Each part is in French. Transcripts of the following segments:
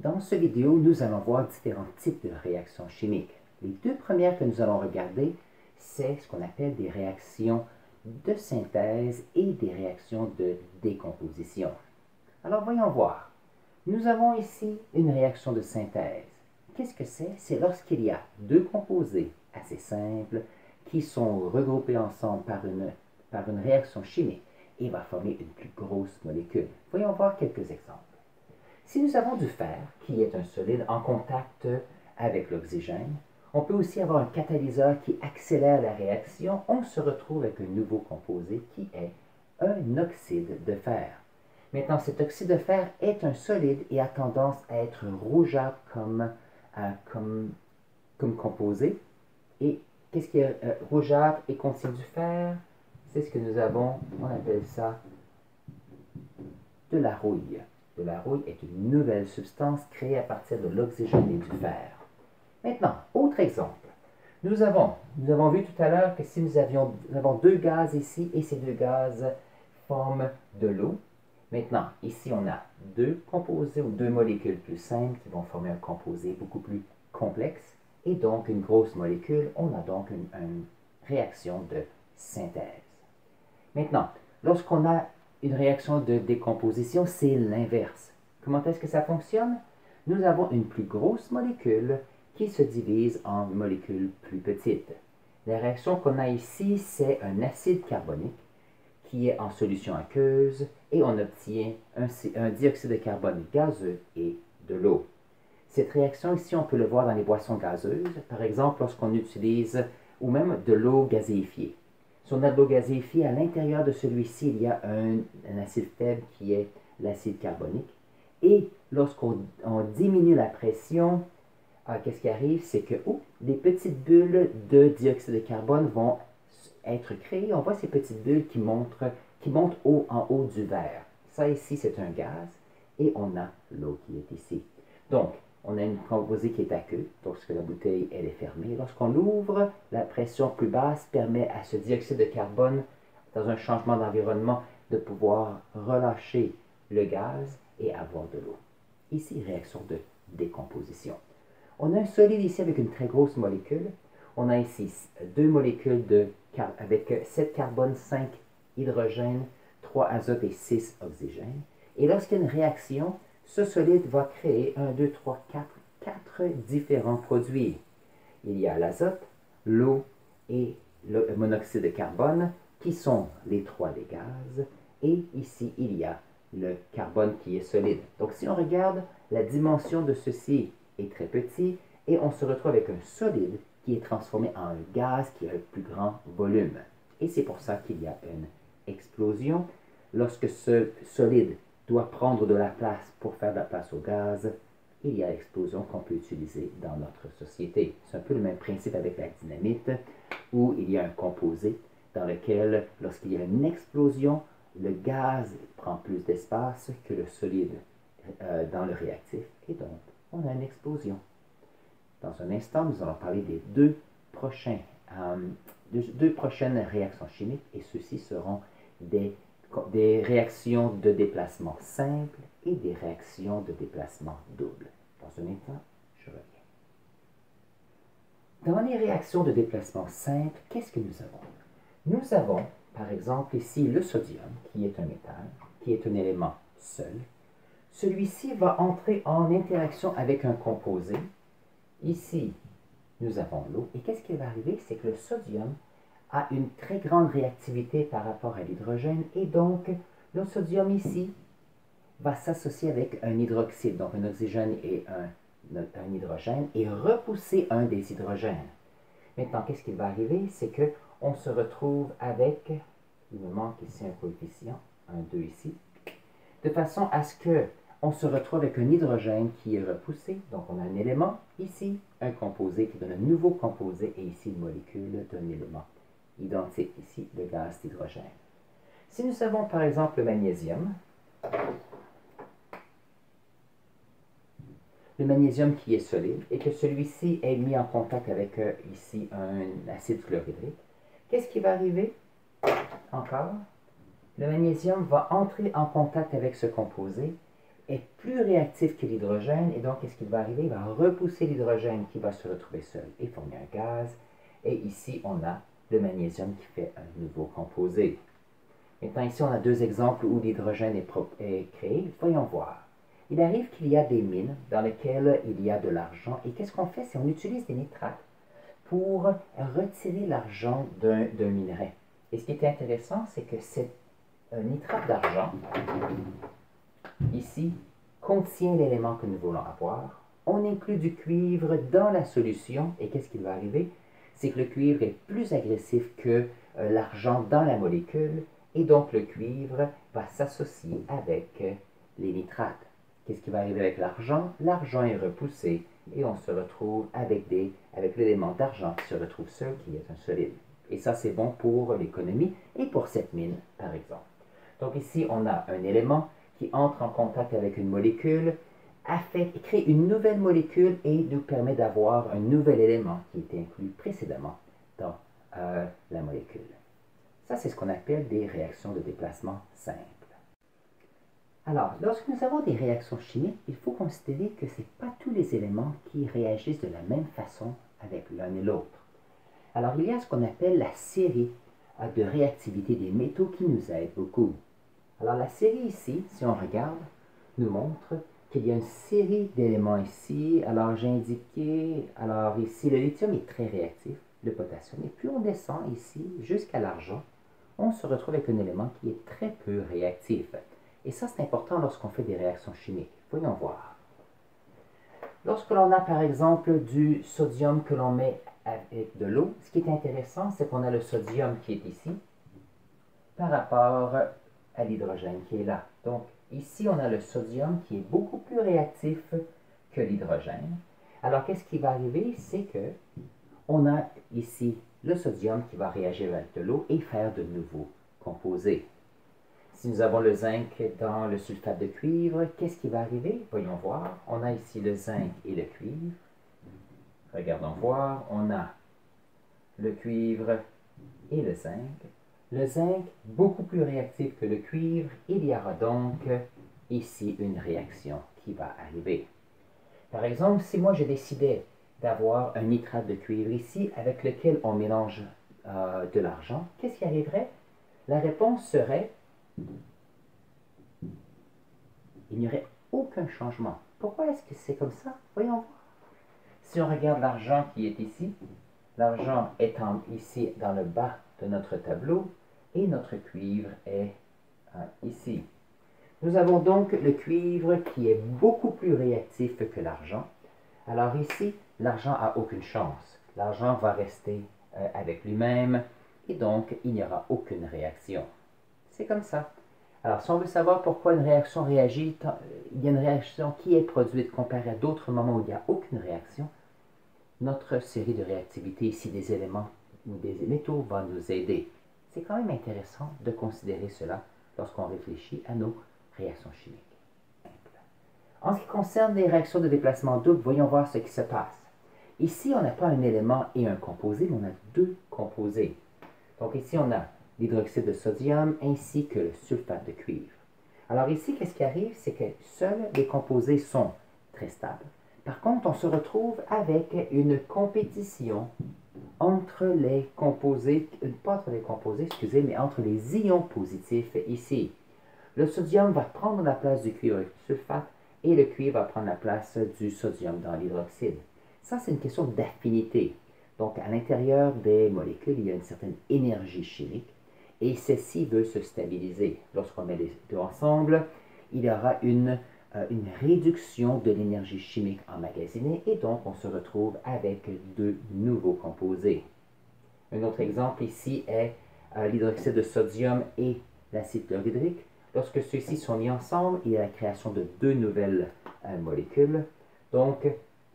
Dans cette vidéo, nous allons voir différents types de réactions chimiques. Les deux premières que nous allons regarder, c'est ce qu'on appelle des réactions de synthèse et des réactions de décomposition. Alors, voyons voir. Nous avons ici une réaction de synthèse. Qu'est-ce que c'est? C'est lorsqu'il y a deux composés assez simples qui sont regroupés ensemble par une réaction chimique et va former une plus grosse molécule. Voyons voir quelques exemples. Si nous avons du fer, qui est un solide en contact avec l'oxygène, on peut aussi avoir un catalyseur qui accélère la réaction. On se retrouve avec un nouveau composé qui est un oxyde de fer. Maintenant, cet oxyde de fer est un solide et a tendance à être rougeâtre comme composé. Et qu'est-ce qui est rougeâtre et contient du fer? C'est ce que nous avons, on appelle ça de la rouille. De la rouille est une nouvelle substance créée à partir de l'oxygène et du fer. Maintenant, autre exemple. Nous avons vu tout à l'heure que si nous avons deux gaz ici et ces deux gaz forment de l'eau. Maintenant, ici, on a deux composés ou deux molécules plus simples qui vont former un composé beaucoup plus complexe et donc une grosse molécule. On a donc une réaction de synthèse. Maintenant, lorsqu'on a une réaction de décomposition, c'est l'inverse. Comment est-ce que ça fonctionne? Nous avons une plus grosse molécule qui se divise en molécules plus petites. La réaction qu'on a ici, c'est un acide carbonique qui est en solution aqueuse et on obtient un dioxyde de carbone gazeux et de l'eau. Cette réaction ici, on peut le voir dans les boissons gazeuses, par exemple lorsqu'on utilise ou même de l'eau gazéifiée. Si on a de l'eau gazéifiée, à l'intérieur de celui-ci, il y a un acide faible qui est l'acide carbonique. Et lorsqu'on diminue la pression, qu'est-ce qui arrive? C'est que des petites bulles de dioxyde de carbone vont être créées. On voit ces petites bulles qui montent en haut du verre. Ça ici, c'est un gaz. Et on a l'eau qui est ici. Donc, on a une composée qui est aqueuse, lorsque la bouteille elle est fermée. Lorsqu'on l'ouvre, la pression plus basse permet à ce dioxyde de carbone, dans un changement d'environnement, de pouvoir relâcher le gaz et avoir de l'eau. Ici, réaction de décomposition. On a un solide ici avec une très grosse molécule. On a ici deux molécules avec 7 carbone, 5 hydrogène, 3 azote et 6 oxygène. Et lorsqu'il y a une réaction, ce solide va créer 4 différents produits. Il y a l'azote, l'eau et le monoxyde de carbone qui sont les 3 des gaz. Et ici, il y a le carbone qui est solide. Donc, si on regarde, la dimension de ceci est très petit et on se retrouve avec un solide qui est transformé en un gaz qui a un plus grand volume. Et c'est pour ça qu'il y a une explosion. Lorsque ce solide doit prendre de la place pour faire de la place au gaz, il y a l'explosion qu'on peut utiliser dans notre société. C'est un peu le même principe avec la dynamite, où il y a un composé dans lequel, lorsqu'il y a une explosion, le gaz prend plus d'espace que le solide dans le réactif, et donc on a une explosion. Dans un instant, nous allons parler des deux prochaines réactions chimiques, et ceux-ci seront des réactions de déplacement simple et des réactions de déplacement double. Dans un instant, je reviens. Dans les réactions de déplacement simple, qu'est-ce que nous avons? Nous avons, par exemple, ici le sodium, qui est un métal, qui est un élément seul. Celui-ci va entrer en interaction avec un composé. Ici, nous avons l'eau. Et qu'est-ce qui va arriver? C'est que le sodium a une très grande réactivité par rapport à l'hydrogène. Et donc, le sodium ici va s'associer avec un hydroxyde, donc un oxygène et un hydrogène, et repousser un des hydrogènes. Maintenant, qu'est-ce qui va arriver? C'est qu'on se retrouve avec, il me manque ici un coefficient, un 2 ici, de façon à ce qu'on se retrouve avec un hydrogène qui est repoussé. Donc, on a un élément ici, un composé qui donne un nouveau composé, et ici une molécule d'un élément identique, ici le gaz d'hydrogène. Si nous avons par exemple le magnésium qui est solide, et que celui-ci est mis en contact avec ici un acide fluorhydrique, qu'est-ce qui va arriver? Encore, le magnésium va entrer en contact avec ce composé, est plus réactif que l'hydrogène, et donc qu'est-ce qui va arriver? Il va repousser l'hydrogène qui va se retrouver seul et former un gaz. Et ici, on a le magnésium qui fait un nouveau composé. Maintenant, ici, on a deux exemples où l'hydrogène est créé. Voyons voir. Il arrive qu'il y a des mines dans lesquelles il y a de l'argent. Et qu'est-ce qu'on fait? C'est qu'on utilise des nitrates pour retirer l'argent d'un minerai. Et ce qui est intéressant, c'est que cet nitrate d'argent, ici, contient l'élément que nous voulons avoir. On inclut du cuivre dans la solution. Et qu'est-ce qui va arriver? C'est que le cuivre est plus agressif que l'argent dans la molécule. Et donc, le cuivre va s'associer avec les nitrates. Qu'est-ce qui va arriver avec l'argent? L'argent est repoussé et on se retrouve avec l'élément d'argent qui se retrouve seul, qui est un solide. Et ça, c'est bon pour l'économie et pour cette mine, par exemple. Donc ici, on a un élément qui entre en contact avec une molécule, crée une nouvelle molécule et nous permet d'avoir un nouvel élément qui était inclus précédemment dans la molécule. Ça, c'est ce qu'on appelle des réactions de déplacement simples. Alors, lorsque nous avons des réactions chimiques, il faut considérer que ce n'est pas tous les éléments qui réagissent de la même façon avec l'un et l'autre. Alors, il y a ce qu'on appelle la série de réactivité des métaux qui nous aide beaucoup. Alors, la série ici, si on regarde, nous montre qu'il y a une série d'éléments ici. Alors, j'ai indiqué, alors ici, le lithium est très réactif, le potassium. Et puis, on descend ici jusqu'à l'argent. On se retrouve avec un élément qui est très peu réactif. Et ça, c'est important lorsqu'on fait des réactions chimiques. Voyons voir. Lorsque l'on a, par exemple, du sodium que l'on met avec de l'eau, ce qui est intéressant, c'est qu'on a le sodium qui est ici par rapport à l'hydrogène qui est là. Donc, ici, on a le sodium qui est beaucoup plus réactif que l'hydrogène. Alors, qu'est-ce qui va arriver? C'est que on a ici le sodium qui va réagir avec de l'eau et faire de nouveaux composés. Si nous avons le zinc dans le sulfate de cuivre, qu'est-ce qui va arriver? Voyons voir. On a ici le zinc et le cuivre. Regardons voir. On a le cuivre et le zinc. Le zinc, beaucoup plus réactif que le cuivre. Il y aura donc ici une réaction qui va arriver. Par exemple, si moi je décidais d'avoir un nitrate de cuivre ici avec lequel on mélange de l'argent, qu'est-ce qui arriverait? La réponse serait il n'y aurait aucun changement. Pourquoi est-ce que c'est comme ça? Voyons voir. Si on regarde l'argent qui est ici, l'argent étant ici dans le bas de notre tableau et notre cuivre est ici. Nous avons donc le cuivre qui est beaucoup plus réactif que l'argent. Alors ici, l'argent n'a aucune chance. L'argent va rester avec lui-même et donc il n'y aura aucune réaction. C'est comme ça. Alors, si on veut savoir pourquoi une réaction réagit, il y a une réaction qui est produite comparée à d'autres moments où il n'y a aucune réaction, notre série de réactivité ici des éléments ou des métaux va nous aider. C'est quand même intéressant de considérer cela lorsqu'on réfléchit à nos réactions chimiques. En ce qui concerne les réactions de déplacement double, voyons voir ce qui se passe. Ici, on n'a pas un élément et un composé, mais on a deux composés. Donc ici, on a l'hydroxyde de sodium ainsi que le sulfate de cuivre. Alors ici, qu'est-ce qui arrive? C'est que seuls les composés sont très stables. Par contre, on se retrouve avec une compétition entre les composés, pas entre les composés, excusez, mais entre les ions positifs ici. Le sodium va prendre la place du cuivre avec le sulfate et le cuivre va prendre la place du sodium dans l'hydroxyde. Ça, c'est une question d'affinité. Donc, à l'intérieur des molécules, il y a une certaine énergie chimique et celle-ci veut se stabiliser. Lorsqu'on met les deux ensemble, il y aura une réduction de l'énergie chimique emmagasinée et donc on se retrouve avec deux nouveaux composés. Un autre exemple ici est l'hydroxyde de sodium et l'acide chlorhydrique. Lorsque ceux-ci sont mis ensemble, il y a la création de deux nouvelles molécules. Donc,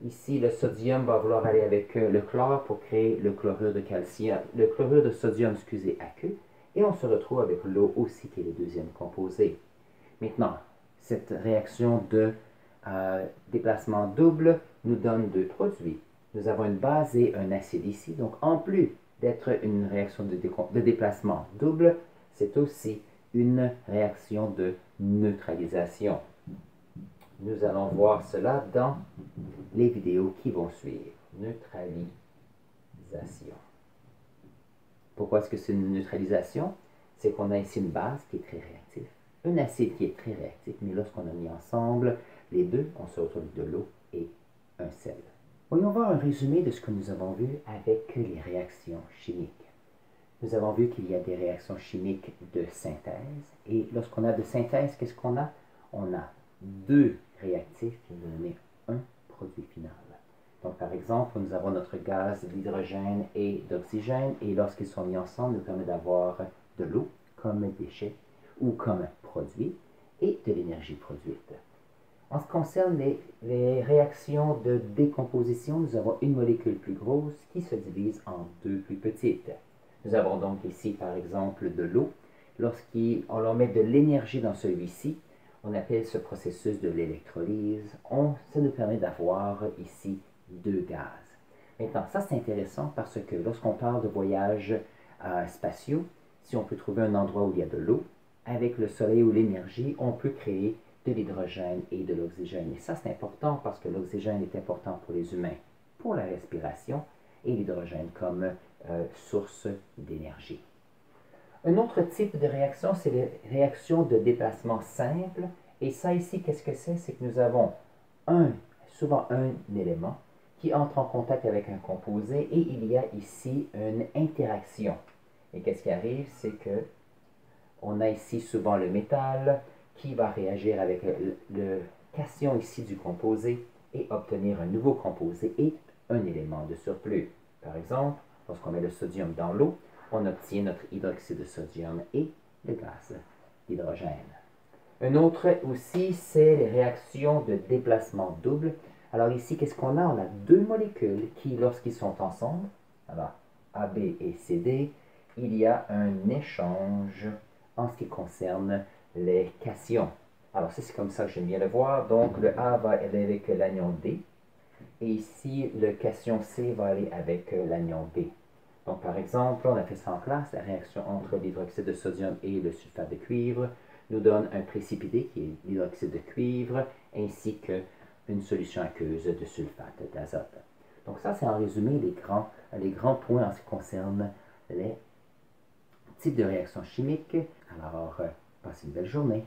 ici, le sodium va vouloir aller avec le chlore pour créer le chlorure de calcium, le chlorure de sodium, excusez, aqueux. Et on se retrouve avec l'eau aussi, qui est le deuxième composé. Maintenant, cette réaction de déplacement double nous donne deux produits. Nous avons une base et un acide ici. Donc, en plus d'être une réaction de déplacement double, c'est aussi une réaction de neutralisation. Nous allons voir cela dans les vidéos qui vont suivre. Neutralisation. Pourquoi est-ce que c'est une neutralisation? C'est qu'on a ici une base qui est très réactive, un acide qui est très réactif, mais lorsqu'on a mis ensemble les deux, on se retrouve de l'eau et un sel. Voyons voir un résumé de ce que nous avons vu avec les réactions chimiques. Nous avons vu qu'il y a des réactions chimiques de synthèse, et lorsqu'on a de synthèse, qu'est-ce qu'on a? On a deux réactifs qui vont donner un produit final. Donc, par exemple, nous avons notre gaz d'hydrogène et d'oxygène, et lorsqu'ils sont mis ensemble, nous permet d'avoir de l'eau comme déchet ou comme produit, et de l'énergie produite. En ce qui concerne les réactions de décomposition, nous avons une molécule plus grosse qui se divise en deux plus petites. Nous avons donc ici, par exemple, de l'eau. Lorsqu'on leur met de l'énergie dans celui-ci, on appelle ce processus de l'électrolyse. Ça nous permet d'avoir ici deux gaz. Maintenant, ça c'est intéressant parce que lorsqu'on parle de voyages spatiaux, si on peut trouver un endroit où il y a de l'eau, avec le soleil ou l'énergie, on peut créer de l'hydrogène et de l'oxygène. Et ça c'est important parce que l'oxygène est important pour les humains, pour la respiration, et l'hydrogène comme source d'énergie. Un autre type de réaction, c'est les réactions de déplacement simple. Et ça ici, qu'est-ce que c'est? C'est que nous avons souvent un élément qui entre en contact avec un composé et il y a ici une interaction. Et qu'est-ce qui arrive? C'est que on a ici souvent le métal qui va réagir avec le cation ici du composé et obtenir un nouveau composé et un élément de surplus. Par exemple, lorsqu'on met le sodium dans l'eau, on obtient notre hydroxyde de sodium et le gaz d'hydrogène. Un autre aussi, c'est les réactions de déplacement double. Alors ici, qu'est-ce qu'on a? On a deux molécules qui, lorsqu'ils sont ensemble, alors AB et CD, il y a un échange en ce qui concerne les cations. Alors ça, c'est comme ça que j'aime bien le voir. Donc le A va aller avec l'anion D, et ici, le cation C va aller avec l'anion B. Donc, par exemple, on a fait ça en classe, la réaction entre l'hydroxyde de sodium et le sulfate de cuivre nous donne un précipité qui est l'hydroxyde de cuivre, ainsi qu'une solution aqueuse de sulfate d'azote. Donc ça, c'est en résumé les grands points en ce qui concerne les types de réactions chimiques. Alors, passez une belle journée.